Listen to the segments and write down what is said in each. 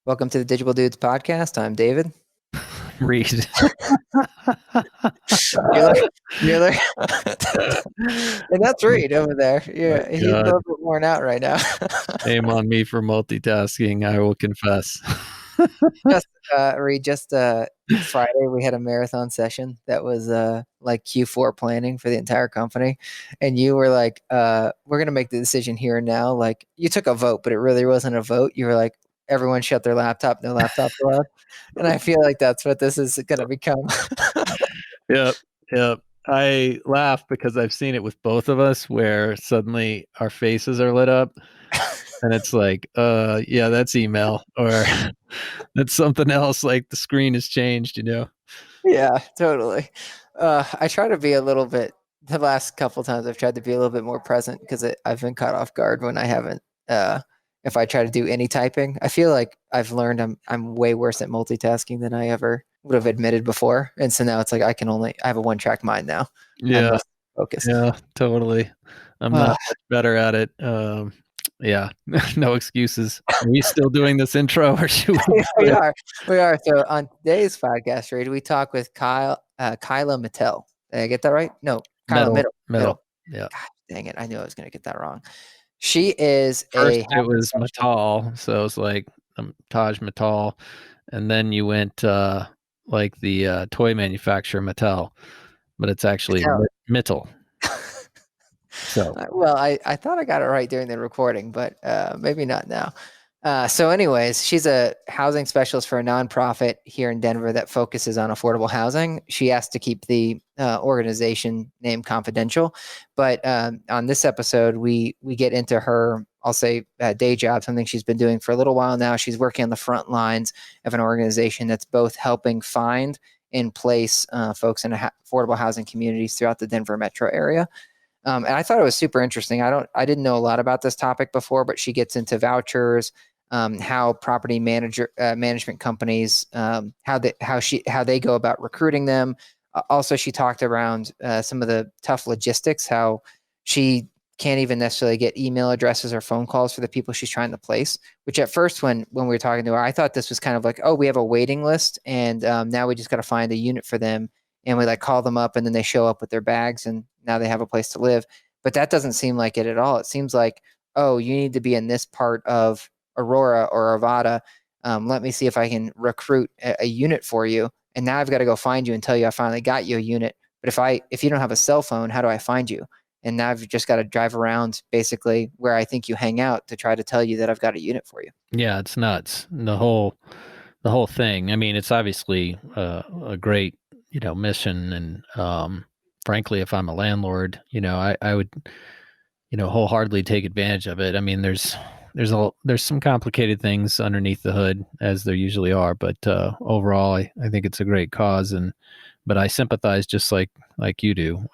Welcome to the Digible Dudes podcast. I'm David. Reid. You're like, and that's Reid over there. Yeah, he's a little bit worn out right now. Shame on me for multitasking, I will confess. Reid, Friday we had a marathon session that was like Q4 planning for the entire company, and you were like, "We're gonna make the decision here and now." Like you took a vote, but it really wasn't a vote. You were like, "Everyone shut their laptop, no laptop allowed," and I feel like that's what this is gonna become. Yep. I laugh because I've seen it with both of us where suddenly our faces are lit up and it's like, yeah, that's email, or that's something else, like the screen has changed, Yeah, totally. I try to be a little bit, the last couple times I've tried to be a little bit more present because I've been caught off guard when I haven't, if I try to do any typing. I feel like I've learned I'm way worse at multitasking than I ever would have admitted before. And so now it's like I have a one-track mind now. Yeah. Focus. Yeah, totally. I'm not much better at it. Yeah, no excuses. Are we still doing this intro, or should we are. So on today's podcast, Reid, we talk with Kyla Mittal. Did I get that right? No, Kyla Mittal. Yeah. God, dang it! I knew I was going to get that wrong. She is First it was Mittal, so it was like Taj Mittal, and then you went like the toy manufacturer Mattel, but it's actually Mittal. So well, I thought I got it right during the recording, but maybe not now. So anyways, she's a housing specialist for a nonprofit here in Denver that focuses on affordable housing. She asked to keep the organization name confidential, but on this episode, we get into her, I'll say, day job, something she's been doing for a little while now. She's working on the front lines of an organization that's both helping find and place folks in affordable housing communities throughout the Denver metro area. And I thought it was super interesting. I didn't know a lot about this topic before, but she gets into vouchers, how property management companies, how they go about recruiting them. Also, she talked around some of the tough logistics, how she can't even necessarily get email addresses or phone calls for the people she's trying to place, which at first when we were talking to her, I thought this was kind of like, oh, we have a waiting list and now we just got to find a unit for them. And we like call them up and then they show up with their bags and now they have a place to live. But that doesn't seem like it at all. It seems like, oh, you need to be in this part of Aurora or Arvada. Let me see if I can recruit a unit for you. And now I've got to go find you and tell you I finally got you a unit. But if you don't have a cell phone, how do I find you? And now I've just got to drive around basically where I think you hang out to try to tell you that I've got a unit for you. Yeah, it's nuts. The whole thing. I mean, it's obviously a great, mission. And frankly, if I'm a landlord, I would, wholeheartedly take advantage of it. I mean, there's some complicated things underneath the hood, as there usually are, but overall, I think it's a great cause. But I sympathize just like you do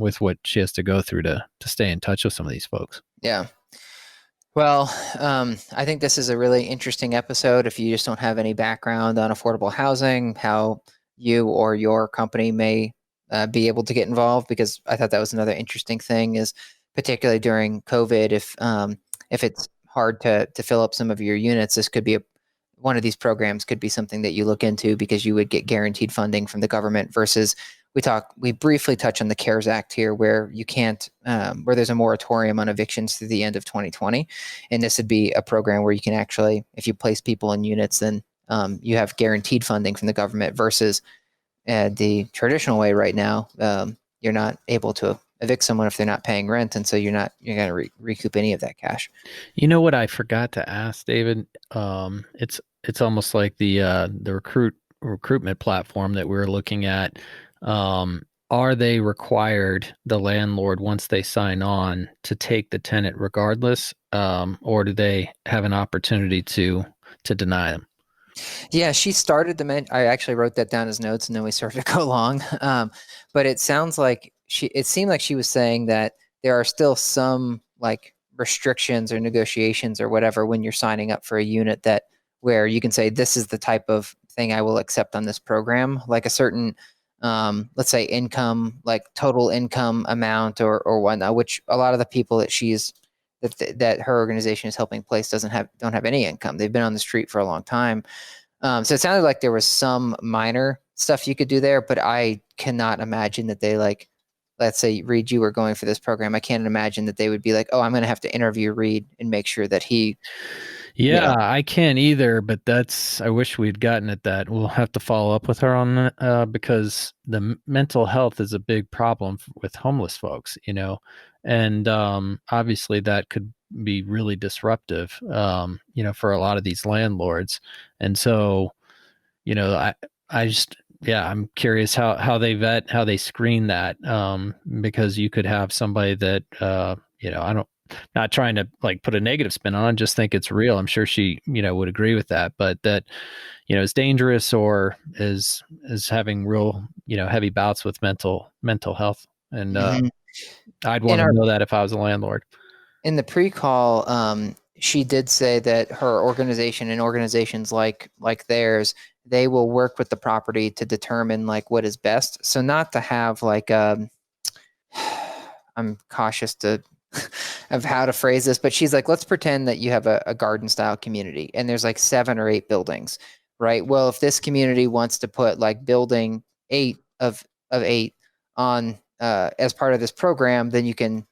with what she has to go through to stay in touch with some of these folks. Yeah. Well, I think this is a really interesting episode. If you just don't have any background on affordable housing, how you or your company may be able to get involved, because I thought that was another interesting thing, is particularly during COVID, if it's hard to fill up some of your units, this could be one of these programs could be something that you look into, because you would get guaranteed funding from the government versus we briefly touch on the CARES Act here, where you can't, where there's a moratorium on evictions through the end of 2020. And this would be a program where you can actually, if you place people in units, then you have guaranteed funding from the government versus the traditional way right now. You're not able to evict someone if they're not paying rent. And so you're going to recoup any of that cash. You know what I forgot to ask, David? It's almost like the recruitment platform that we're looking at. Are they required, the landlord, once they sign on, to take the tenant regardless, or do they have an opportunity to deny them? Yeah, she started I actually wrote that down as notes, and then we started to go along. But it sounds like it seemed like she was saying that there are still some like restrictions or negotiations or whatever when you're signing up for a unit, that where you can say, this is the type of thing I will accept on this program, like a certain let's say income, like total income amount or whatnot, which a lot of the people that she's that her organization is helping place don't have any income. They've been on the street for a long time. So it sounded like there was some minor stuff you could do there, but I cannot imagine that they like, let's say Reid, you were going for this program. I can't imagine that they would be like, oh, I'm going to have to interview Reid and make sure that he, Yeah, I can't either, but I wish we'd gotten at that. We'll have to follow up with her on that because the mental health is a big problem with homeless folks, and obviously that could be really disruptive, for a lot of these landlords. And so, I just, yeah, I'm curious how they screen that, because you could have somebody that, not trying to like put a negative spin on it, just think it's real. I'm sure she, would agree with that, but that, is dangerous or is having real, heavy bouts with mental health. And I'd want to know that if I was a landlord. In the pre-call, she did say that her organization and organizations like theirs, they will work with the property to determine like what is best. So not to have like, I'm cautious of how to phrase this, but she's like, let's pretend that you have a garden style community and there's like 7 or 8 buildings, right? Well, if this community wants to put like building 8 of 8 on as part of this program, then you can,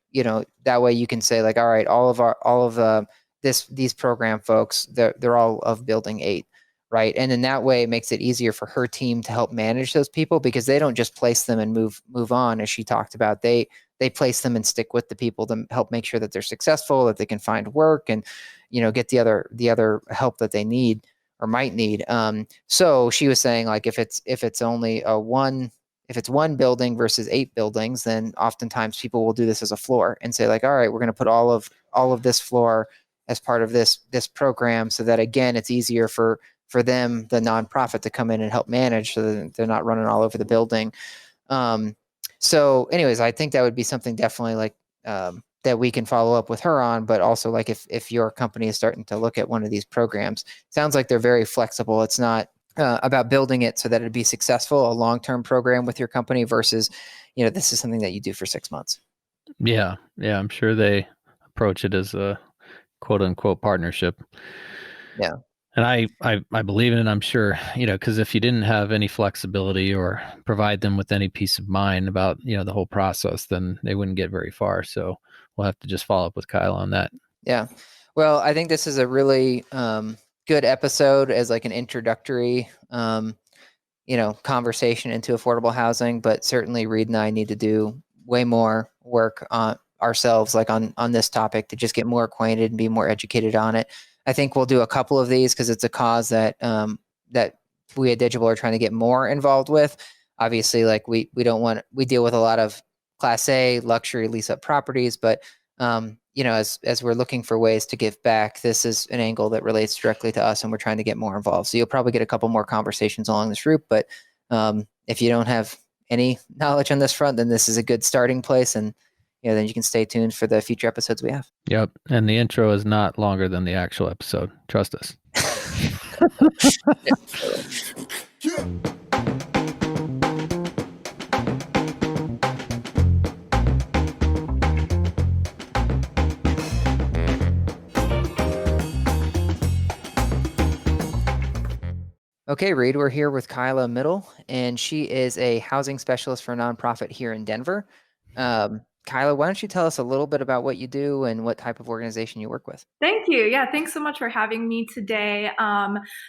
that way you can say like, all right, all of these program folks, they're all of building 8. Right. And then that way it makes it easier for her team to help manage those people because they don't just place them and move on. As she talked about, they place them and stick with the people to help make sure that they're successful, that they can find work and, get the other help that they need or might need. So she was saying like, if it's only if it's 1 building versus 8 buildings, then oftentimes people will do this as a floor and say like, all right, we're going to put all of this floor as part of this program so that again, it's easier for them, the nonprofit, to come in and help manage so that they're not running all over the building. So anyways, I think that would be something definitely like that we can follow up with her on, but also like if your company is starting to look at one of these programs, sounds like they're very flexible. It's not about building it so that it'd be successful, a long-term program with your company versus, this is something that you do for 6 months. Yeah. I'm sure they approach it as a quote unquote partnership. Yeah. And I believe in it. I'm sure, because if you didn't have any flexibility or provide them with any peace of mind about, the whole process, then they wouldn't get very far. So we'll have to just follow up with Kyla on that. Yeah. Well, I think this is a really good episode as like an introductory, conversation into affordable housing, but certainly Reid and I need to do way more work on ourselves, like on this topic to just get more acquainted and be more educated on it. I think we'll do a couple of these because it's a cause that that we at Digible are trying to get more involved with. Obviously, like we deal with a lot of Class A luxury lease up properties, but as we're looking for ways to give back, this is an angle that relates directly to us, and we're trying to get more involved. So you'll probably get a couple more conversations along this route. But if you don't have any knowledge on this front, then this is a good starting place, and then you can stay tuned for the future episodes we have. Yep. And the intro is not longer than the actual episode. Trust us. Okay, Reid, we're here with Kyla Mittal, and she is a housing specialist for a nonprofit here in Denver. Kyla, why don't you tell us a little bit about what you do and what type of organization you work with? Thank you. Yeah, thanks so much for having me today.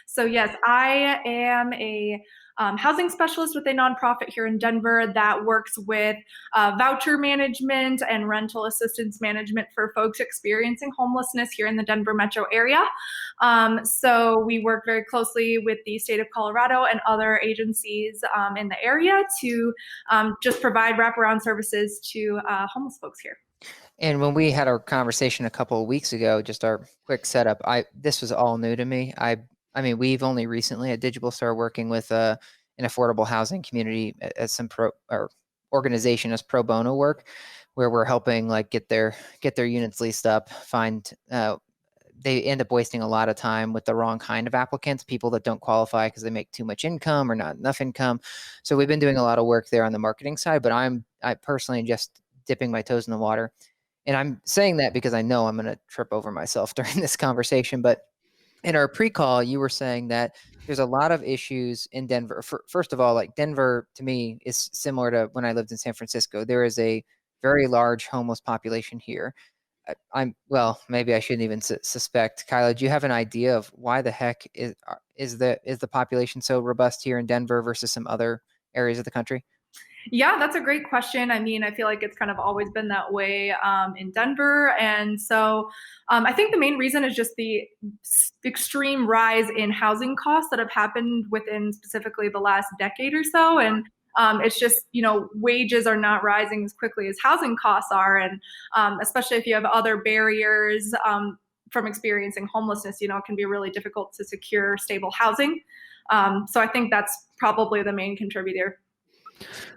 So yes, I am a housing specialist with a nonprofit here in Denver that works with voucher management and rental assistance management for folks experiencing homelessness here in the Denver metro area. So we work very closely with the state of Colorado and other agencies in the area to just provide wraparound services to homeless folks here. And when we had our conversation a couple of weeks ago, just our quick setup, this was all new to me. I mean, we've only recently at Digible started working with an affordable housing community as some organization as pro bono work, where we're helping like get their units leased up. They end up wasting a lot of time with the wrong kind of applicants, people that don't qualify because they make too much income or not enough income. So we've been doing a lot of work there on the marketing side. But I personally am just dipping my toes in the water And I'm saying that because I know I'm going to trip over myself during this conversation. But in our pre-call, you were saying that there's a lot of issues in Denver. First of all, like Denver to me is similar to when I lived in San Francisco. There is a very large homeless population here. Well, maybe I shouldn't even suspect. Kyla, do you have an idea of why the heck is the population so robust here in Denver versus some other areas of the country? Yeah, that's a great question. I mean, I feel like it's kind of always been that way in Denver. And so I think the main reason is just the extreme rise in housing costs that have happened within specifically the last decade or so. And it's just, wages are not rising as quickly as housing costs are. And especially if you have other barriers from experiencing homelessness, it can be really difficult to secure stable housing. So I think that's probably the main contributor.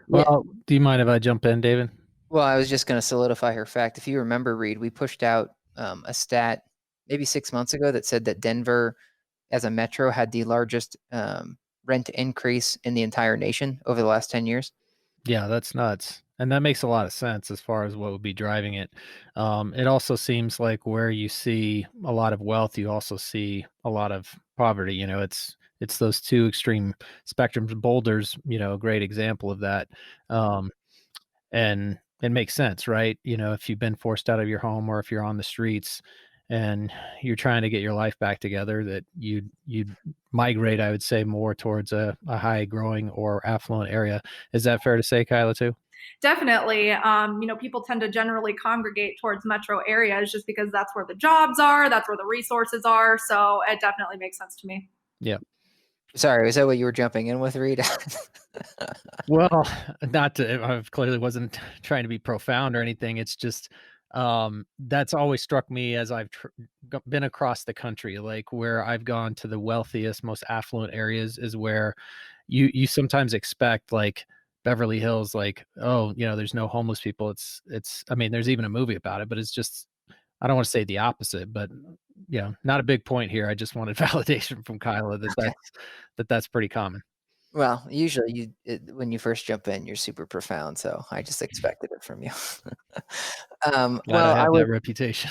Well, do you mind if I jump in, David? Well, I was just going to solidify her fact. If you remember, Reid, we pushed out a stat maybe 6 months ago that said that Denver, as a metro, had the largest rent increase in the entire nation over the last 10 years. Yeah, that's nuts. And that makes a lot of sense as far as what would be driving it. It also seems like where you see a lot of wealth, you also see a lot of poverty. It's those two extreme spectrums. Boulder's, a great example of that. And it makes sense, right? If you've been forced out of your home or if you're on the streets and you're trying to get your life back together, that you'd migrate, I would say, more towards a high growing or affluent area. Is that fair to say, Kyla, too? Definitely. People tend to generally congregate towards metro areas just because that's where the jobs are, that's where the resources are. So it definitely makes sense to me. Yeah. Sorry, is that what you were jumping in with, Reid? Well, I clearly wasn't trying to be profound or anything. It's just, that's always struck me as I've been across the country, like where I've gone to the wealthiest, most affluent areas is where you sometimes expect, like Beverly Hills, like, oh, there's no homeless people. I mean, there's even a movie about it, but it's just, I don't want to say the opposite, but not a big point here. I just wanted validation from Kyla that's pretty common. Well, usually when you first jump in, you're super profound, so I just expected it from you. Glad I have that reputation.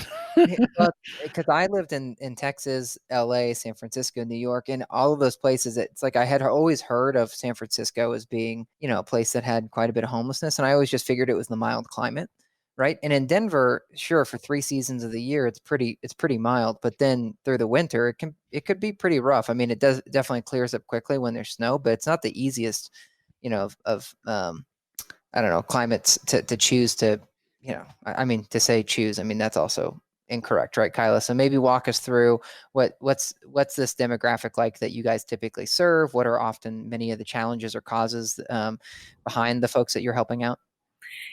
Well, because I lived in Texas, LA, San Francisco, New York, and all of those places. It's like I had always heard of San Francisco as being, a place that had quite a bit of homelessness, and I always just figured it was the mild climate, right? And in Denver, sure, for 3 seasons of the year, it's pretty mild, but then through the winter, it could be pretty rough. I mean, it definitely clears up quickly when there's snow, but it's not the easiest, of I don't know, climates to choose to, I mean, to say choose. I mean, that's also incorrect, right, Kyla? So maybe walk us through what's this demographic like that you guys typically serve? What are often many of the challenges or causes behind the folks that you're helping out?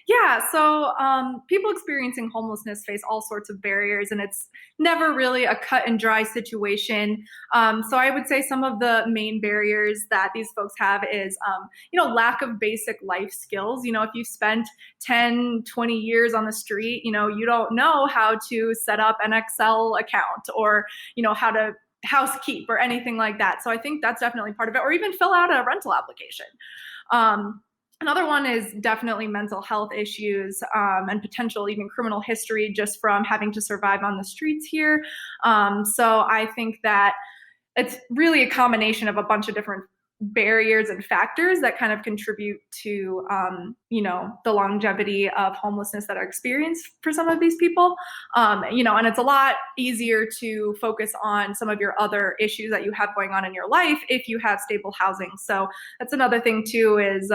Yeah, so people experiencing homelessness face all sorts of barriers, and it's never really a cut and dry situation. So I would say some of the main barriers that these folks have is, lack of basic life skills. If you've spent 10, 20 years on the street, you don't know how to set up an Excel account or, how to housekeep or anything like that. So I think that's definitely part of it, or even fill out a rental application. Another one is definitely mental health issues and potential even criminal history just from having to survive on the streets here. So I think that it's really a combination of a bunch of different barriers and factors that kind of contribute to, the longevity of homelessness that are experienced for some of these people. And it's a lot easier to focus on some of your other issues that you have going on in your life if you have stable housing. So that's another thing too is,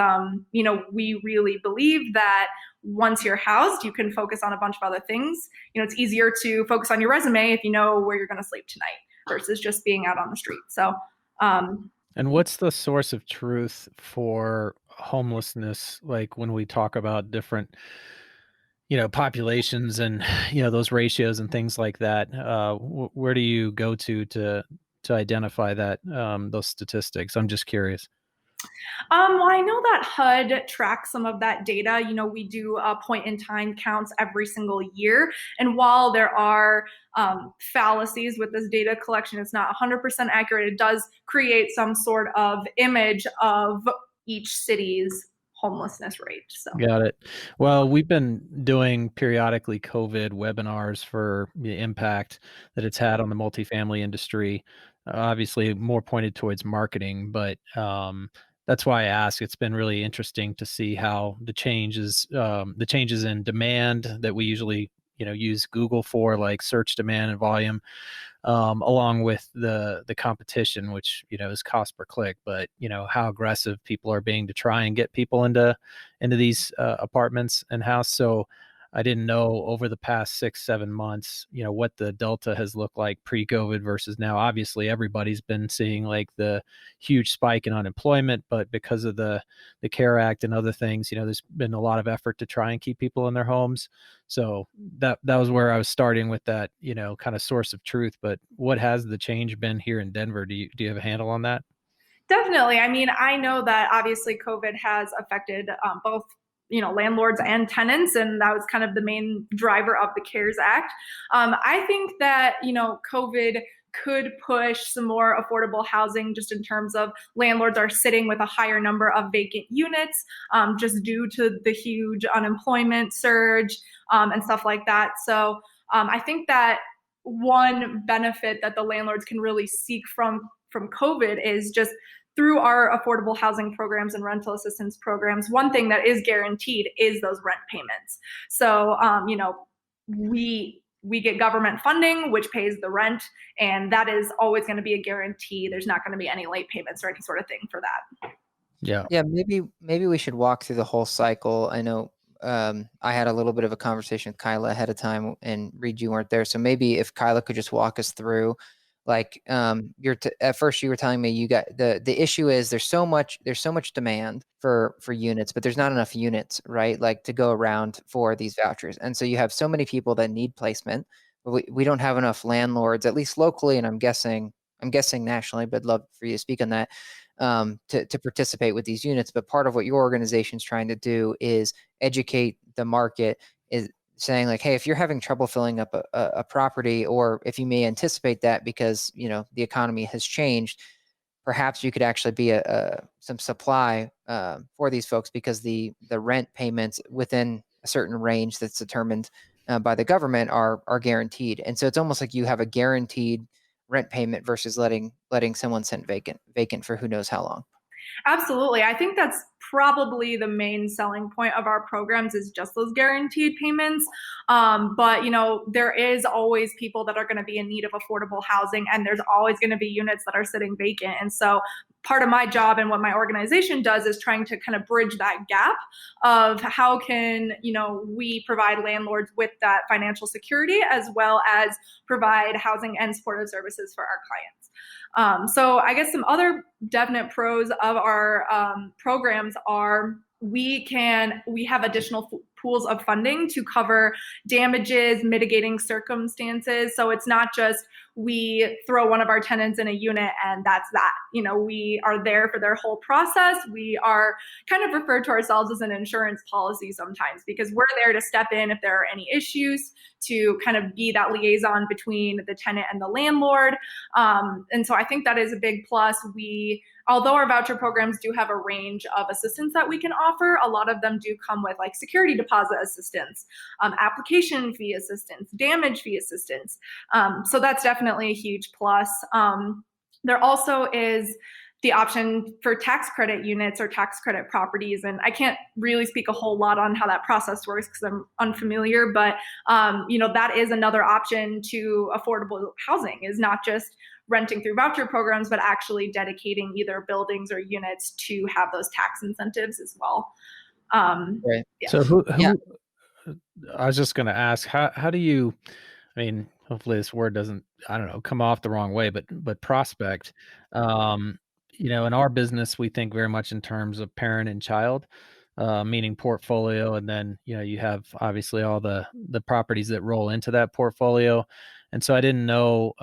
we really believe that once you're housed, you can focus on a bunch of other things. It's easier to focus on your resume if you know where you're going to sleep tonight versus just being out on the street. So, and what's the source of truth for homelessness? Like when we talk about different, populations and, those ratios and things like that, where do you go to identify that, those statistics? I'm just curious. Well, I know that HUD tracks some of that data. We do point in time counts every single year. And while there are fallacies with this data collection, it's not 100% accurate. It does create some sort of image of each city's homelessness rate. So. Got it. Well, we've been doing periodically COVID webinars for the impact that it's had on the multifamily industry. Obviously, more pointed towards marketing, but that's why I ask. It's been really interesting to see how the changes in demand that we usually use Google for, like search demand and volume, along with the competition, which is cost per click, but how aggressive people are being to try and get people into these apartments and house. So I didn't know over the past 6-7 months, what the delta has looked like pre-COVID versus now. Obviously, everybody's been seeing like the huge spike in unemployment, but because of the CARE Act and other things, there's been a lot of effort to try and keep people in their homes. So that was where I was starting with that, kind of source of truth. But what has the change been here in Denver? Do you have a handle on that? Definitely. I mean, I know that obviously COVID has affected both landlords and tenants, and that was kind of the main driver of the CARES Act. I think that COVID could push some more affordable housing, just in terms of landlords are sitting with a higher number of vacant units, just due to the huge unemployment surge and stuff like that. So I think that one benefit that the landlords can really seek from COVID is just through our affordable housing programs and rental assistance programs. One thing that is guaranteed is those rent payments. So, we get government funding, which pays the rent, and that is always going to be a guarantee. There's not going to be any late payments or any sort of thing for that. Yeah. Yeah, maybe we should walk through the whole cycle. I know I had a little bit of a conversation with Kyla ahead of time, and Reid, you weren't there. So maybe if Kyla could just walk us through, like, at first you were telling me you got the issue is there's so much demand for units, but there's not enough units, right? Like to go around for these vouchers. And so you have so many people that need placement, but we don't have enough landlords, at least locally, and I'm guessing nationally, but I'd love for you to speak on that, to participate with these units. But part of what your organization is trying to do is educate the market, is saying like, hey, if you're having trouble filling up a property, or if you may anticipate that because the economy has changed, perhaps you could actually be some supply for these folks, because the rent payments within a certain range that's determined by the government are guaranteed. And so it's almost like you have a guaranteed rent payment versus letting someone sit vacant for who knows how long. Absolutely. I think that's probably the main selling point of our programs, is just those guaranteed payments. But there is always people that are going to be in need of affordable housing, and there's always going to be units that are sitting vacant. And so part of my job and what my organization does is trying to kind of bridge that gap of how can we provide landlords with that financial security, as well as provide housing and supportive services for our clients. So I guess some other definite pros of our programs are we have additional pools of funding to cover damages, mitigating circumstances. So it's not just we throw one of our tenants in a unit and that's that. We are there for their whole process. We are kind of referred to ourselves as an insurance policy sometimes, because we're there to step in if there are any issues, to kind of be that liaison between the tenant and the landlord. And so I think that is a big plus. Although our voucher programs do have a range of assistance that we can offer, a lot of them do come with like security deposit assistance, application fee assistance, damage fee assistance. So that's definitely a huge plus. There also is the option for tax credit units or tax credit properties. And I can't really speak a whole lot on how that process works because I'm unfamiliar, but that is another option to affordable housing, is not just renting through voucher programs, but actually dedicating either buildings or units to have those tax incentives as well. Right. Yeah. So I was just going to ask, how do you, I mean, hopefully this word doesn't, I don't know, come off the wrong way, but prospect, in our business, we think very much in terms of parent and child, meaning portfolio. And then, you have obviously all the properties that roll into that portfolio. And so I didn't know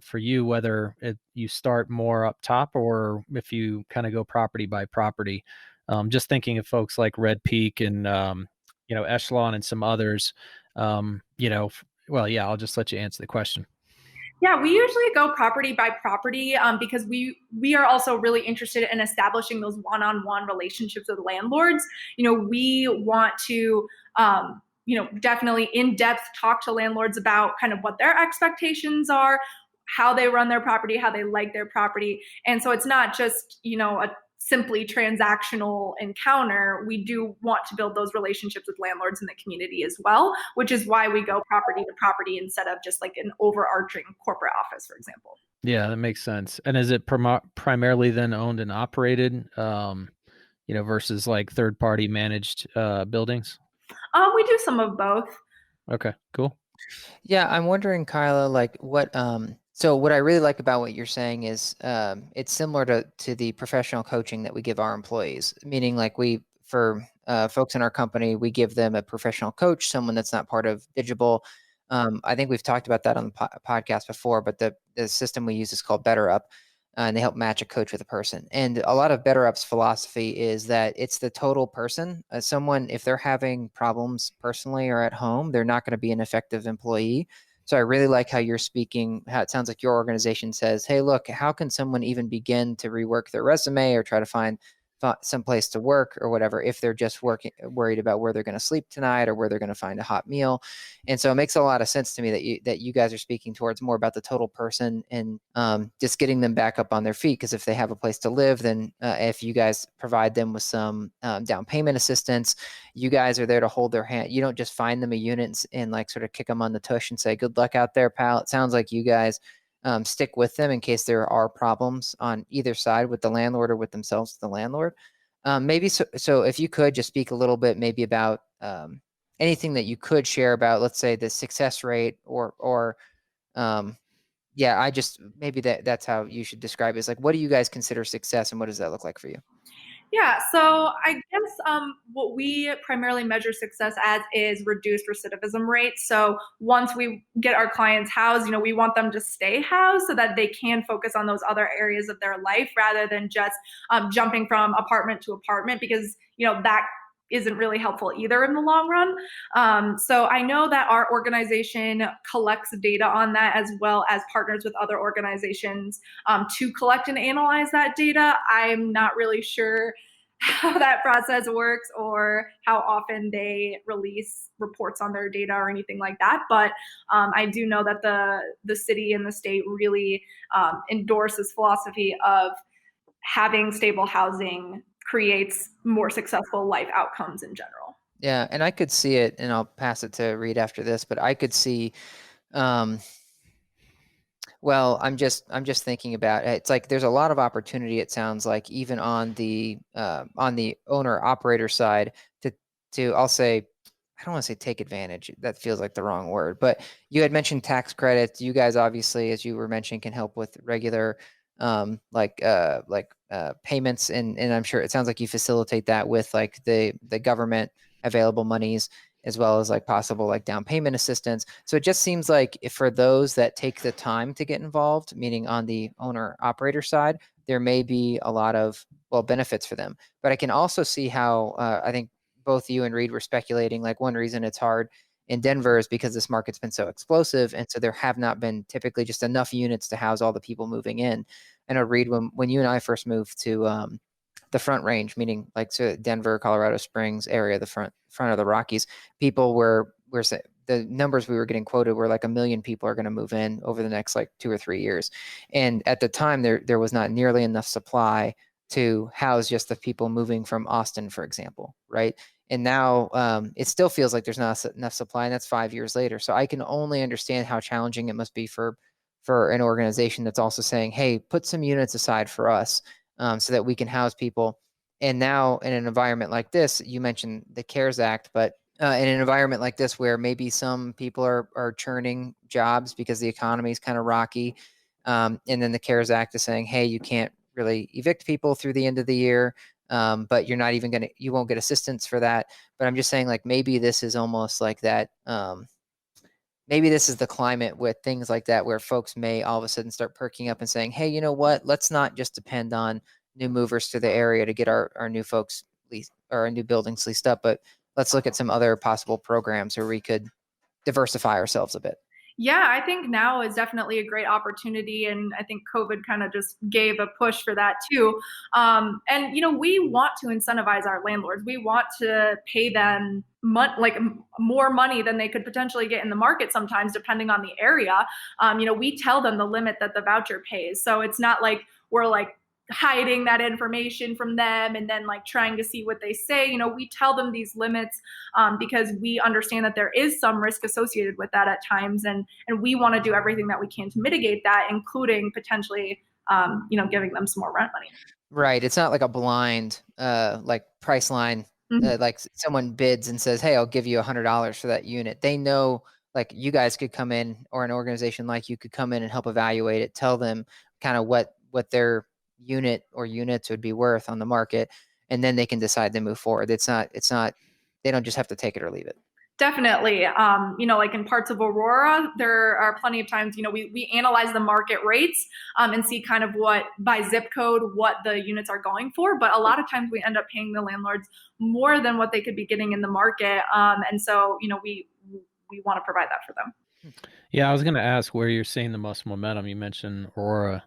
for you whether you start more up top or if you kind of go property by property. Just thinking of folks like Red Peak and, Echelon and some others, well, yeah, I'll just let you answer the question. Yeah, we usually go property by property because we are also really interested in establishing those one-on-one relationships with landlords. We want to definitely in depth talk to landlords about kind of what their expectations are, how they run their property, how they like their property. And so it's not just, a simply transactional encounter. We do want to build those relationships with landlords in the community as well, which is why we go property to property instead of just like an overarching corporate office, for example. Yeah, that makes sense. And is it primarily then owned and operated, versus like third party managed buildings? We do some of both. Okay, cool. Yeah, I'm wondering, Kyla, like so what I really like about what you're saying is it's similar to the professional coaching that we give our employees, meaning like for folks in our company, we give them a professional coach, someone that's not part of Digible. I think we've talked about that on the podcast before, but the system we use is called BetterUp, and they help match a coach with a person. And a lot of BetterUp's philosophy is that it's the total person. Someone, if they're having problems personally or at home, they're not going to be an effective employee. So I really like how you're speaking, how it sounds like your organization says, hey, look, how can someone even begin to rework their resume or try to find some place to work or whatever if they're just worried about where they're going to sleep tonight or where they're going to find a hot meal. And so it makes a lot of sense to me that you guys are speaking towards more about the total person and just getting them back up on their feet, because if they have a place to live, then if you guys provide them with some down payment assistance, you guys are there to hold their hand. You don't just find them a unit and like sort of kick them on the tush and say good luck out there, pal. It sounds like you guys stick with them in case there are problems on either side with the landlord or with themselves, the landlord. Maybe so if you could just speak a little bit maybe about anything that you could share about, let's say, the success rate or yeah, I just maybe that's how you should describe it. Is like, what do you guys consider success and what does that look like for you? Yeah, so I guess what we primarily measure success as is reduced recidivism rate. So once we get our clients housed, we want them to stay housed so that they can focus on those other areas of their life rather than just jumping from apartment to apartment, because that isn't really helpful either in the long run. So I know that our organization collects data on that as well as partners with other organizations to collect and analyze that data. I'm not really sure how that process works or how often they release reports on their data or anything like that. But I do know that the city and the state really endorse this philosophy of having stable housing creates more successful life outcomes in general. Yeah, and I could see it, and I'll pass it to Reid after this, but I could see well, I'm just thinking about it. It's like there's a lot of opportunity, it sounds like, even on the owner operator side to I'll say, I don't want to say take advantage. That feels like the wrong word. But you had mentioned tax credits. You guys obviously, as you were mentioning, can help with regular payments, and I'm sure it sounds like you facilitate that with like the government available monies, as well as like possible like down payment assistance. So it just seems like if for those that take the time to get involved, meaning on the owner operator side, there may be a lot of benefits for them. But I can also see how I think both you and Reid were speculating, like one reason it's hard in Denver is because this market's been so explosive. And so there have not been typically just enough units to house all the people moving in. I know, Reid, when you and I first moved to the Front Range, meaning like so Denver, Colorado Springs area, the front of the Rockies, people were the numbers we were getting quoted were like 1 million people are going to move in over the next like 2 or 3 years. And at the time there was not nearly enough supply to house just the people moving from Austin, for example, right? And now it still feels like there's not enough supply, and that's 5 years later. So I can only understand how challenging it must be for an organization that's also saying, hey, put some units aside for us so that we can house people. And now in an environment like this, you mentioned the CARES Act, but in an environment like this where maybe some people are churning jobs because the economy is kind of rocky, and then the CARES Act is saying, hey, you can't really evict people through the end of the year, but you won't get assistance for that. But I'm just saying, like, maybe this is almost like that. Maybe this is the climate with things like that, where folks may all of a sudden start perking up and saying, hey, you know what? Let's not just depend on new movers to the area to get our new folks leased or our new buildings leased up, but let's look at some other possible programs where we could diversify ourselves a bit. Yeah, I think now is definitely a great opportunity. And I think COVID kind of just gave a push for that too. And, we want to incentivize our landlords. We want to pay them more money than they could potentially get in the market sometimes, depending on the area. We tell them the limit that the voucher pays. So it's not like we're like hiding that information from them and then like trying to see what they say. We tell them these limits because we understand that there is some risk associated with that at times, and we want to do everything that we can to mitigate that, including potentially giving them some more rent money. Right. It's not like a blind like price line. Like someone bids and says, "Hey, I'll give you $100 for that unit." They know, like, you guys could come in, or an organization like you could come in and help evaluate it, tell them kind of what their unit or units would be worth on the market, and then they can decide to move forward. It's not they don't just have to take it or leave it. Definitely. Like in parts of Aurora, there are plenty of times, we analyze the market rates and see kind of what by zip code, what the units are going for. But a lot of times we end up paying the landlords more than what they could be getting in the market. And so, we want to provide that for them. Yeah, I was going to ask where you're seeing the most momentum. You mentioned Aurora.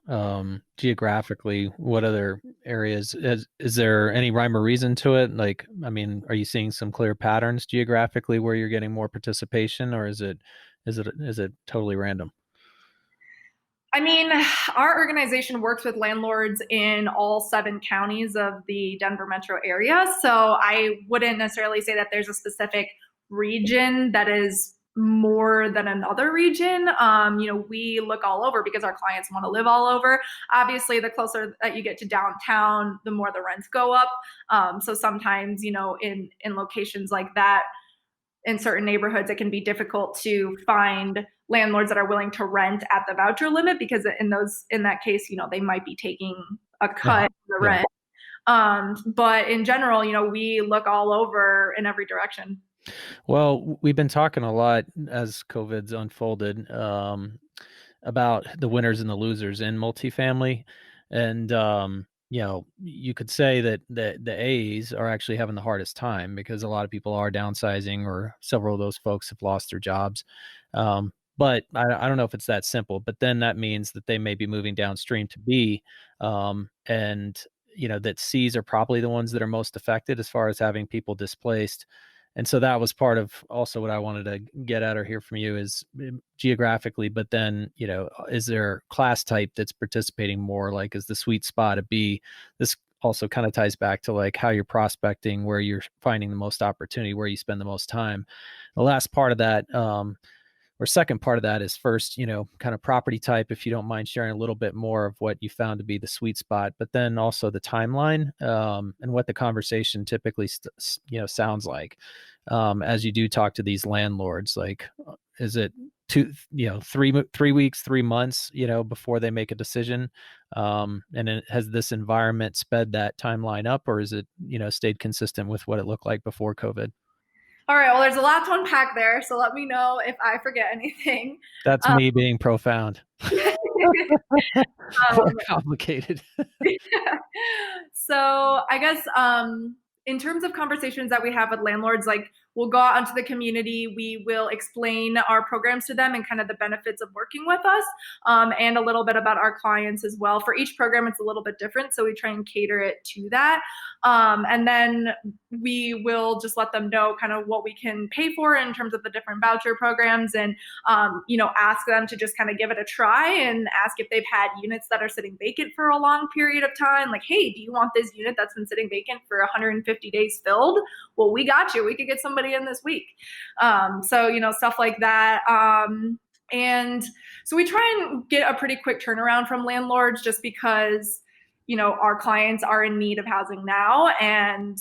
Geographically, what other areas? Is there any rhyme or reason to it? Like, I mean, are you seeing some clear patterns geographically where you're getting more participation, or is it totally random? I mean, our organization works with landlords in all 7 counties of the Denver metro area. So I wouldn't necessarily say that there's a specific region that is more than another region. We look all over because our clients want to live all over. Obviously, the closer that you get to downtown, the more the rents go up. So sometimes, in locations like that, in certain neighborhoods, it can be difficult to find landlords that are willing to rent at the voucher limit, because in that case, they might be taking a cut in the rent. But in general, we look all over in every direction. Well, we've been talking a lot as COVID's unfolded about the winners and the losers in multifamily. And, you could say that the A's are actually having the hardest time because a lot of people are downsizing, or several of those folks have lost their jobs. But I don't know if it's that simple. But then that means that they may be moving downstream to B, and that C's are probably the ones that are most affected as far as having people displaced. And so that was part of also what I wanted to get at or hear from you is geographically, but then, is there class type that's participating more? Like, is the sweet spot a B? This also kind of ties back to like how you're prospecting, where you're finding the most opportunity, where you spend the most time. The last part of that, or second part of that, is first, kind of property type, if you don't mind sharing a little bit more of what you found to be the sweet spot, but then also the timeline, and what the conversation typically sounds like as you do talk to these landlords. Like, is it 3 weeks, 3 months, before they make a decision? And has this environment sped that timeline up, or is it, stayed consistent with what it looked like before COVID? All right. Well, there's a lot to unpack there, so let me know if I forget anything. That's me being profound. Or complicated. So I guess in terms of conversations that we have with landlords, like, we'll go out into the community, we will explain our programs to them and kind of the benefits of working with us, and a little bit about our clients as well. For each program, it's a little bit different, so we try and cater it to that. And then we will just let them know kind of what we can pay for in terms of the different voucher programs, and ask them to just kind of give it a try, and ask if they've had units that are sitting vacant for a long period of time. Like, hey, do you want this unit that's been sitting vacant for 150 days filled? Well, we got you. We could get somebody in this week. So, stuff like that. And so we try and get a pretty quick turnaround from landlords, just because, our clients are in need of housing now. And,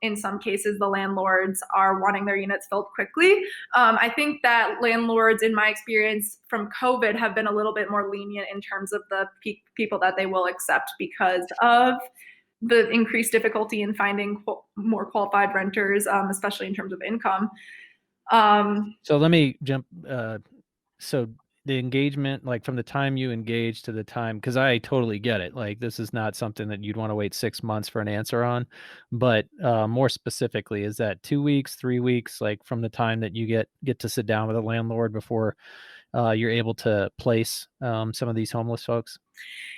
in some cases, the landlords are wanting their units filled quickly. I think that landlords, in my experience from COVID, have been a little bit more lenient in terms of the people that they will accept, because of the increased difficulty in finding more qualified renters, especially in terms of income. So let me jump. So the engagement, like from the time you engage to the time, because I totally get it. Like, this is not something that you'd want to wait 6 months for an answer on. But more specifically, is that 2 weeks, 3 weeks, like from the time that you get to sit down with a landlord before you're able to place some of these homeless folks?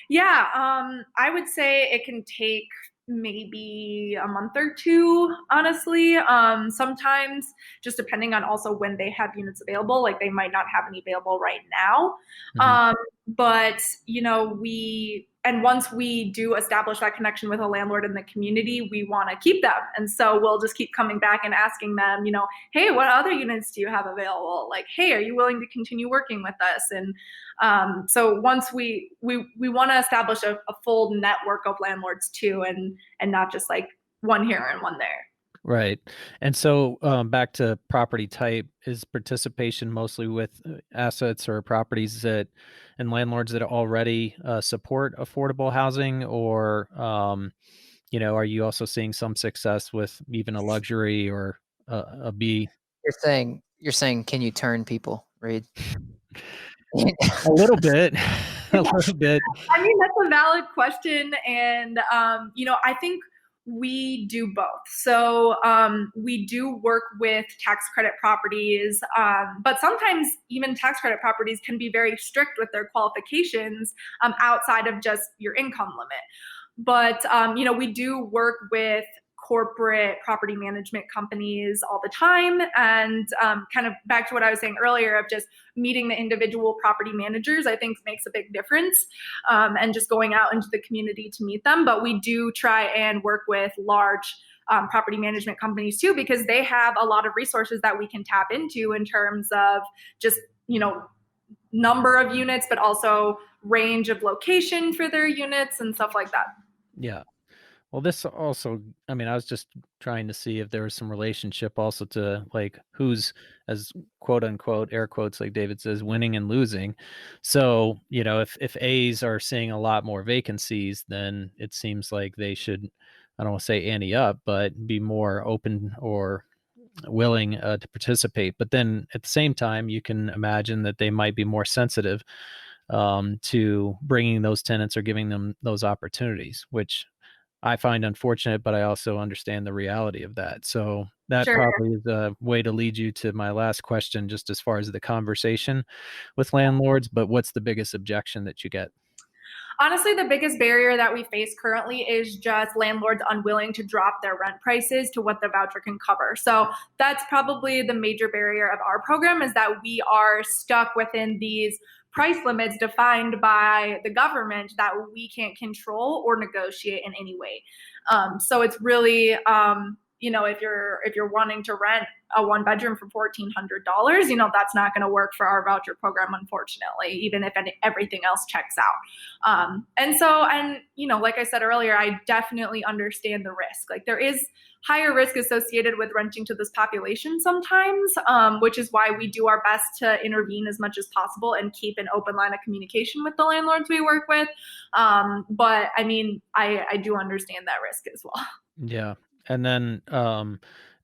Yeah, I would say it can take maybe a month or two, honestly. Sometimes just depending on also when they have units available, like they might not have any available right now. Mhm. But and once we do establish that connection with a landlord in the community, we want to keep them. And so we'll just keep coming back and asking them, hey, what other units do you have available? Like, hey, are you willing to continue working with us? And so once we want to establish a full network of landlords too, and not just like one here and one there. Right. And so back to property type, is participation mostly with assets or properties and landlords that already support affordable housing, or are you also seeing some success with even a luxury or a B? You're saying, can you turn people, Reid? A little bit, a little bit. I mean, that's a valid question. And, I think we do both. So we do work with tax credit properties, but sometimes even tax credit properties can be very strict with their qualifications outside of just your income limit. But, we do work with corporate property management companies all the time. And kind of back to what I was saying earlier of just meeting the individual property managers, I think makes a big difference, and just going out into the community to meet them. But we do try and work with large property management companies too, because they have a lot of resources that we can tap into in terms of just, number of units, but also range of location for their units and stuff like that. Yeah. Well, this also, I mean, I was just trying to see if there was some relationship also to like who's, as quote unquote, air quotes, like David says, winning and losing. So, if A's are seeing a lot more vacancies, then it seems like they should, I don't want to say ante up, but be more open or willing to participate. But then at the same time, you can imagine that they might be more sensitive to bringing those tenants or giving them those opportunities, which I find unfortunate, but I also understand the reality of that. So that Sure. probably is a way to lead you to my last question, just as far as the conversation with landlords. But what's the biggest objection that you get? Honestly, the biggest barrier that we face currently is just landlords unwilling to drop their rent prices to what the voucher can cover. So that's probably the major barrier of our program, is that we are stuck within these price limits defined by the government that we can't control or negotiate in any way. So it's really, if you're wanting to rent a one bedroom for $1,400, that's not going to work for our voucher program, unfortunately, even if everything else checks out. Like I said earlier, I definitely understand the risk. Like there is higher risk associated with renting to this population sometimes, which is why we do our best to intervene as much as possible and keep an open line of communication with the landlords we work with. But I mean, I do understand that risk as well. Yeah. And then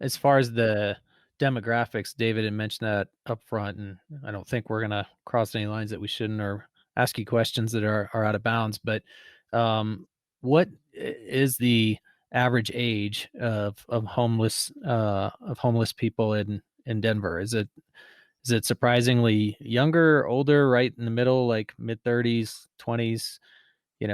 as far as the demographics, David had mentioned that up front, and I don't think we're going to cross any lines that we shouldn't or ask you questions that are out of bounds. But what is the average age of homeless people in Denver? Is it surprisingly younger, older, right in the middle, like mid-30s, 20s?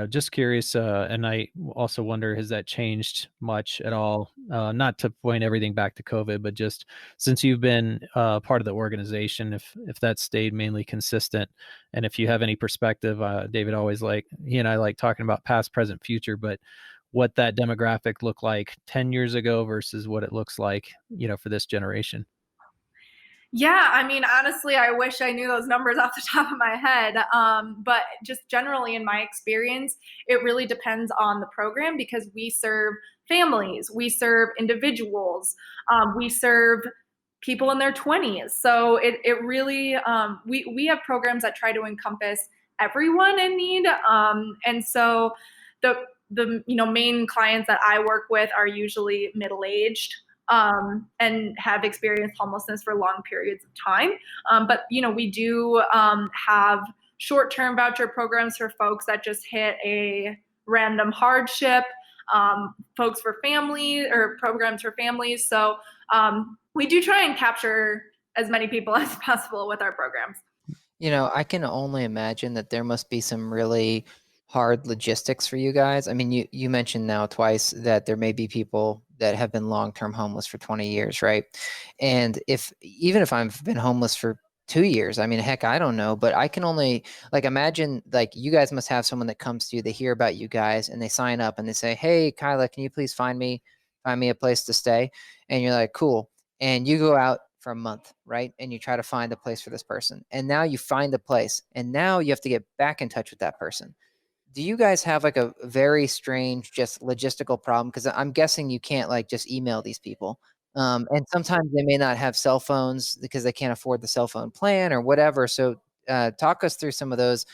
Just curious. And I also wonder, has that changed much at all? Not to point everything back to COVID, but just since you've been part of the organization, if that stayed mainly consistent, and if you have any perspective, David he and I like talking about past, present, future, but what that demographic looked like 10 years ago versus what it looks like, for this generation. Yeah, I mean, honestly, I wish I knew those numbers off the top of my head. But just generally in my experience, it really depends on the program, because we serve families, we serve individuals, we serve people in their 20s. So it really, we have programs that try to encompass everyone in need. And so the main clients that I work with are usually middle-aged, and have experienced homelessness for long periods of time. But we do have short-term voucher programs for folks that just hit a random hardship, folks for family, or programs for families. So we do try and capture as many people as possible with our programs. I can only imagine that there must be some really hard logistics for you guys. I mean, you mentioned now twice that there may be people that have been long-term homeless for 20 years, right? And even if I've been homeless for 2 years, I mean, heck, I don't know, but I can only like imagine like you guys must have someone that comes to you, they hear about you guys and they sign up and they say, "Hey, Kyla, can you please find me a place to stay?" And you're like, "Cool." And you go out for a month, right? And you try to find a place for this person. And now you find a place. And now you have to get back in touch with that person. Do you guys have like a very strange, just logistical problem? Because I'm guessing you can't like just email these people. And sometimes they may not have cell phones because they can't afford the cell phone plan or whatever. So talk us through some of those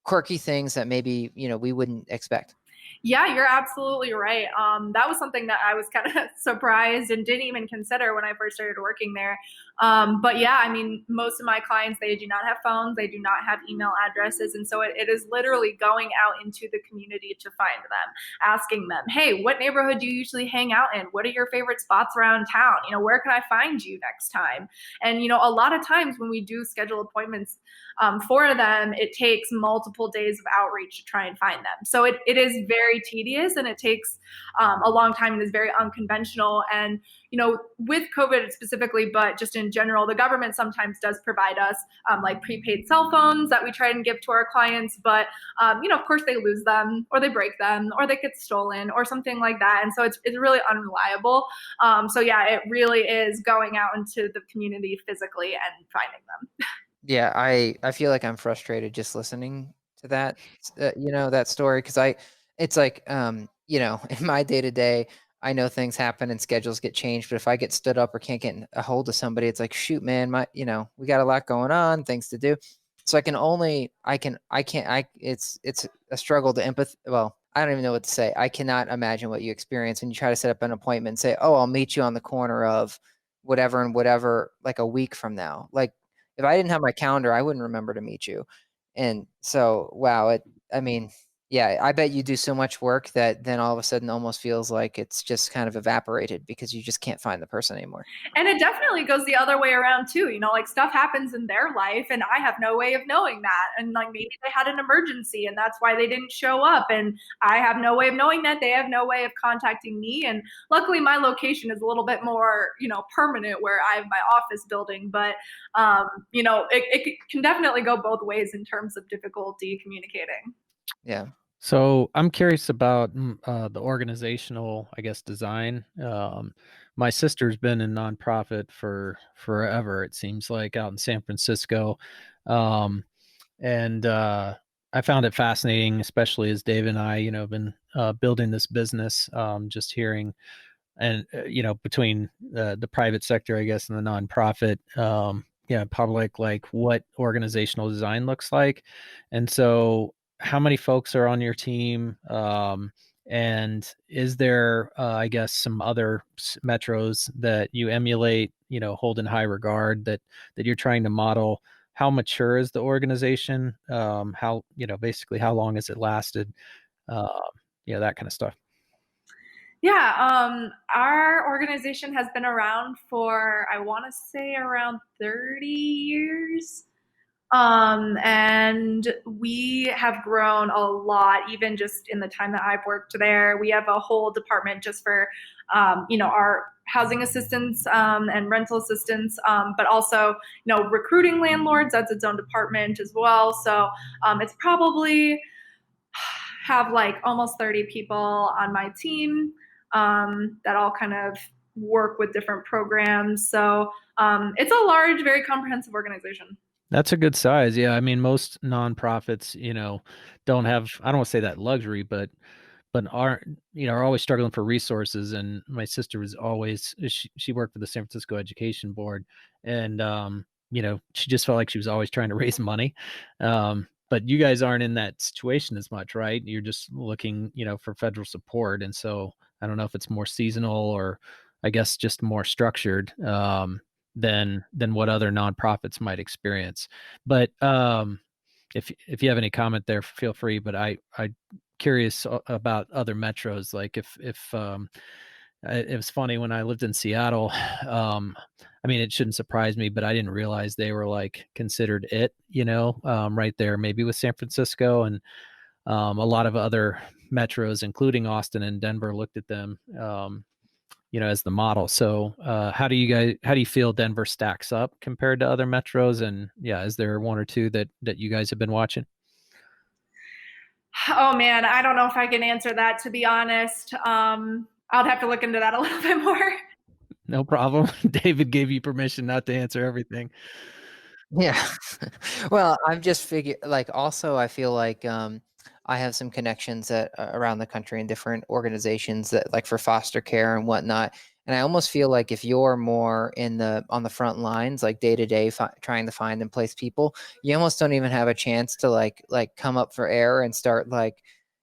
quirky things that maybe, we wouldn't expect. Yeah, you're absolutely right. That was something that I was kind of surprised and didn't even consider when I first started working there. But yeah, I mean, most of my clients, they do not have phones, they do not have email addresses. And so it is literally going out into the community to find them, asking them, hey, what neighborhood do you usually hang out in? What are your favorite spots around town? Where can I find you next time? And, a lot of times when we do schedule appointments for them, it takes multiple days of outreach to try and find them. So it is very tedious and it takes a long time and is very unconventional. And, with COVID specifically, but just in general, the government sometimes does provide us like prepaid cell phones that we try and give to our clients. But, of course, they lose them or they break them or they get stolen or something like that. And so it's really unreliable. So, yeah, it really is going out into the community physically and finding them. Yeah, I feel like I'm frustrated just listening to that, that story because it's like, in my day to day, I know things happen and schedules get changed, but if I get stood up or can't get a hold of somebody, it's like, shoot, man, we got a lot going on, things to do. So it's a struggle to empath. Well, I don't even know what to say. I cannot imagine what you experience when you try to set up an appointment and say, "Oh, I'll meet you on the corner of whatever and whatever, like a week from now." Like, if I didn't have my calendar, I wouldn't remember to meet you. And so, wow, I mean, yeah, I bet you do so much work that then all of a sudden almost feels like it's just kind of evaporated because you just can't find the person anymore. And it definitely goes the other way around too. Like stuff happens in their life and I have no way of knowing that. And like maybe they had an emergency and that's why they didn't show up. And I have no way of knowing that. They have no way of contacting me. And luckily my location is a little bit more, permanent where I have my office building. But, it can definitely go both ways in terms of difficulty communicating. Yeah. So I'm curious about the organizational, I guess, design. My sister's been in nonprofit for forever. It seems like out in San Francisco, and I found it fascinating, especially as Dave and I, been building this business. Just hearing, and between the private sector, I guess, and the nonprofit, public, like what organizational design looks like, and so how many folks are on your team? And is there, I guess, some other metros that you emulate, hold in high regard that you're trying to model? How mature is the organization? How, basically how long has it lasted? Uh, that kind of stuff. Yeah, our organization has been around for, I want to say, around 30 years. And we have grown a lot, even just in the time that I've worked there. We have a whole department just for, our housing assistance and rental assistance, but also, recruiting landlords. That's its own department as well. So it's probably have like almost 30 people on my team that all kind of work with different programs. So it's a large, very comprehensive organization. That's a good size. Yeah. I mean, most nonprofits, don't have, I don't want to say that luxury, but are, are always struggling for resources. And my sister was always, she worked for the San Francisco Education Board, and, she just felt like she was always trying to raise money. But you guys aren't in that situation as much, right? You're just looking, for federal support. And so I don't know if it's more seasonal or I guess just more structured. Than what other nonprofits might experience. But if you have any comment there, feel free. But I curious about other metros, like if it was funny when I lived in Seattle. I mean, it shouldn't surprise me, but I didn't realize they were like considered it, right there, maybe with San Francisco and a lot of other metros, including Austin and Denver, looked at them, as the model. So how do you feel Denver stacks up compared to other metros? And yeah, is there one or two that you guys have been watching? Oh man, I don't know if I can answer that, to be honest. I'll have to look into that a little bit more. No problem. David gave you permission not to answer everything. Yeah. Well, I'm just like, also, I feel like I have some connections that around the country in different organizations that, like, for foster care and whatnot. And I almost feel like if you're more on the front lines, like day to day, trying to find and place people, you almost don't even have a chance to like come up for air and start, like,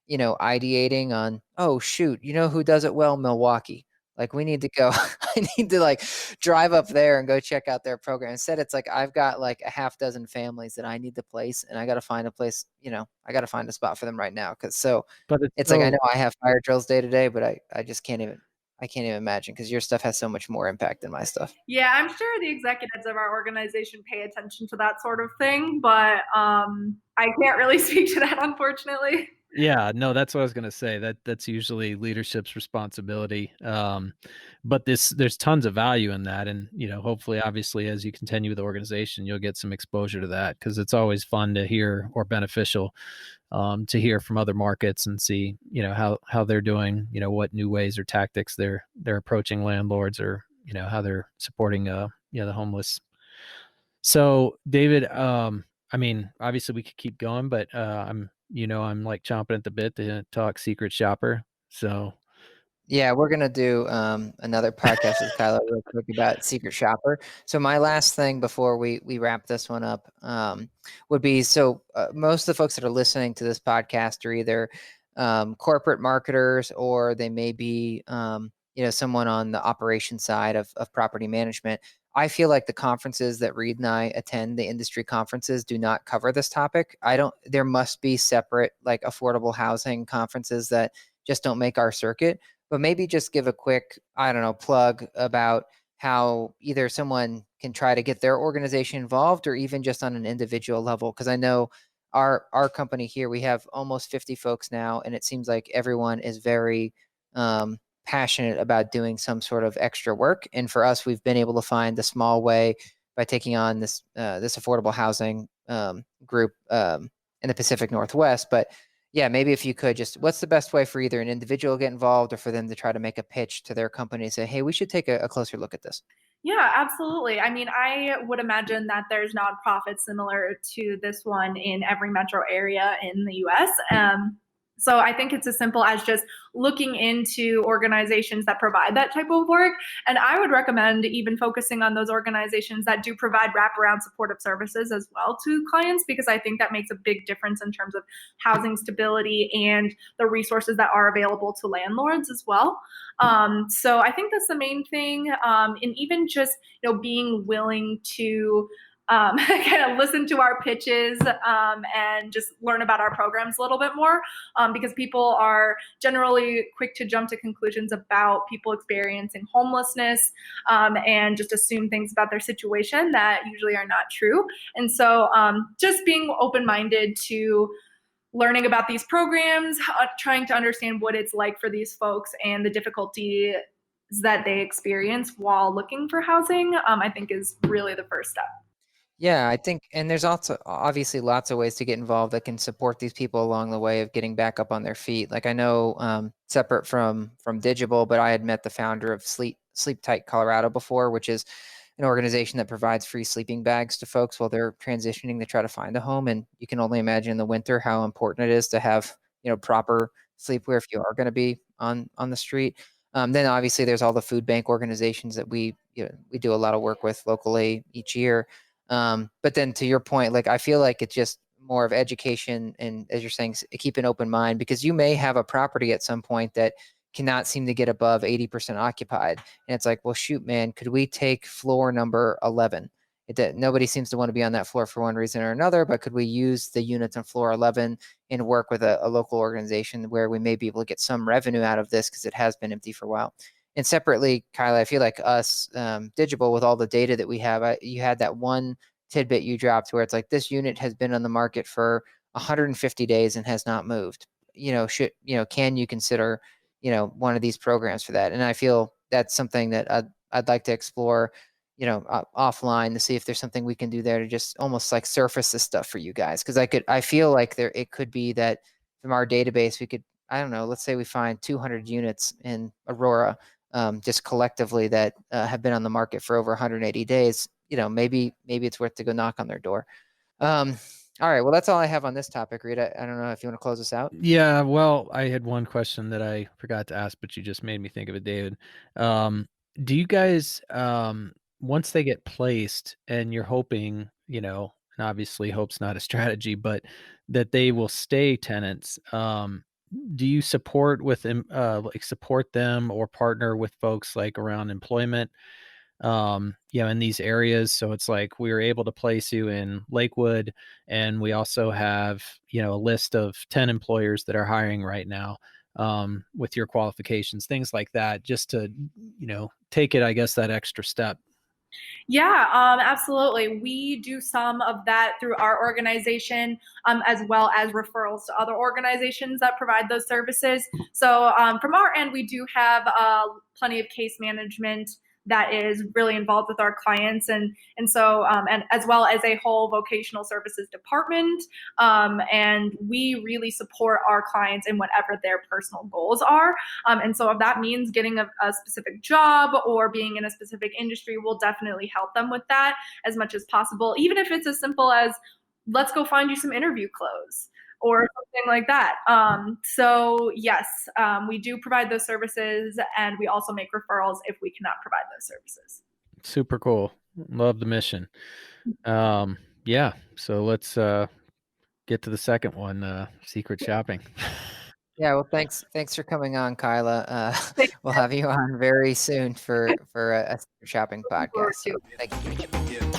ideating on, oh shoot, who does it well? Milwaukee. Like, we need to go. I need to, like, drive up there and go check out their program. Instead, it's like I've got like a half dozen families that I need to place, and I got to find a place. I got to find a spot for them right now. But it's It's like, I know I have fire drills day to day, but I just can't even. I can't even imagine, because your stuff has so much more impact than my stuff. Yeah, I'm sure the executives of our organization pay attention to that sort of thing, but I can't really speak to that, unfortunately. Yeah, no, that's what I was going to say. That's usually leadership's responsibility. But there's tons of value in that, and hopefully, obviously, as you continue with the organization, you'll get some exposure to that, because it's always fun to hear, or beneficial to hear from other markets and see how they're doing, what new ways or tactics they're approaching landlords, or how they're supporting the homeless. So, David, I mean, obviously we could keep going, but I'm like chomping at the bit to talk Secret Shopper. So Yeah, we're gonna do another podcast with Kyla real quick about Secret Shopper. So my last thing before we wrap this one up would be, so most of the folks that are listening to this podcast are either corporate marketers, or they may be someone on the operation side of property management. I feel like the conferences that Reid and I attend, the industry conferences, do not cover this topic. There must be separate, like, affordable housing conferences that just don't make our circuit. But maybe just give a quick, I don't know, plug about how either someone can try to get their organization involved, or even just on an individual level. Because I know our company here, we have almost 50 folks now, and it seems like everyone is very passionate about doing some sort of extra work. And for us, we've been able to find a small way by taking on this affordable housing group in the Pacific Northwest. But yeah, maybe if you could just, what's the best way for either an individual to get involved, or for them to try to make a pitch to their company and say, hey, we should take a closer look at this? Yeah, absolutely. I mean, I would imagine that there's nonprofits similar to this one in every metro area in the US. So I think it's as simple as just looking into organizations that provide that type of work. And I would recommend even focusing on those organizations that do provide wraparound supportive services as well to clients, because I think that makes a big difference in terms of housing stability and the resources that are available to landlords as well. So I think that's the main thing. And even just, being willing to kind of listen to our pitches and just learn about our programs a little bit more, because people are generally quick to jump to conclusions about people experiencing homelessness and just assume things about their situation that usually are not true. And so just being open-minded to learning about these programs, trying to understand what it's like for these folks and the difficulties that they experience while looking for housing, I think is really the first step. Yeah, I think, and there's also obviously lots of ways to get involved that can support these people along the way of getting back up on their feet. Like, I know, separate from Digible, but I had met the founder of Sleep Tight Colorado before, which is an organization that provides free sleeping bags to folks while they're transitioning to try to find a home. And you can only imagine in the winter how important it is to have proper sleepwear if you are going to be on the street. Then obviously there's all the food bank organizations that we do a lot of work with locally each year. But then, to your point, like, I feel like it's just more of education, and, as you're saying, keep an open mind, because you may have a property at some point that cannot seem to get above 80% occupied. And it's like, well, shoot, man, could we take floor number 11? Nobody seems to want to be on that floor for one reason or another, but could we use the units on floor 11 and work with a local organization where we may be able to get some revenue out of this, because it has been empty for a while? And separately, Kyla, I feel like us, Digible, with all the data that we have, you had that one tidbit you dropped where it's like this unit has been on the market for 150 days and has not moved. Can you consider, one of these programs for that? And I feel that's something that I'd like to explore, offline to see if there's something we can do there to just almost like surface this stuff for you guys. Cause I feel like it could be that from our database, we could, I don't know, let's say we find 200 units in Aurora, just collectively that have been on the market for over 180 days. Maybe it's worth to go knock on their door. All right. Well, that's all I have on this topic, Reid. I don't know if you want to close us out. Yeah, well, I had one question that I forgot to ask, but you just made me think of it, David. Do you guys, once they get placed and you're hoping, and obviously hope's not a strategy, but that they will stay tenants, do you support with them, support them or partner with folks like around employment, in these areas? So it's like we were able to place you in Lakewood, and we also have, a list of 10 employers that are hiring right now, with your qualifications, things like that, just to, take it, I guess, that extra step. Yeah, absolutely. We do some of that through our organization, as well as referrals to other organizations that provide those services. So from our end, we do have plenty of case management that is really involved with our clients, and so and as well as a whole vocational services department, and we really support our clients in whatever their personal goals are, and so if that means getting a specific job or being in a specific industry, we'll definitely help them with that as much as possible, even if it's as simple as let's go find you some interview clothes or something like that. So yes, we do provide those services, and we also make referrals if we cannot provide those services. Super cool. Love the mission. Yeah. So let's get to the second one, secret shopping. Yeah. Well, thanks for coming on, Kyla. We'll have you on very soon for a shopping podcast. So thank you.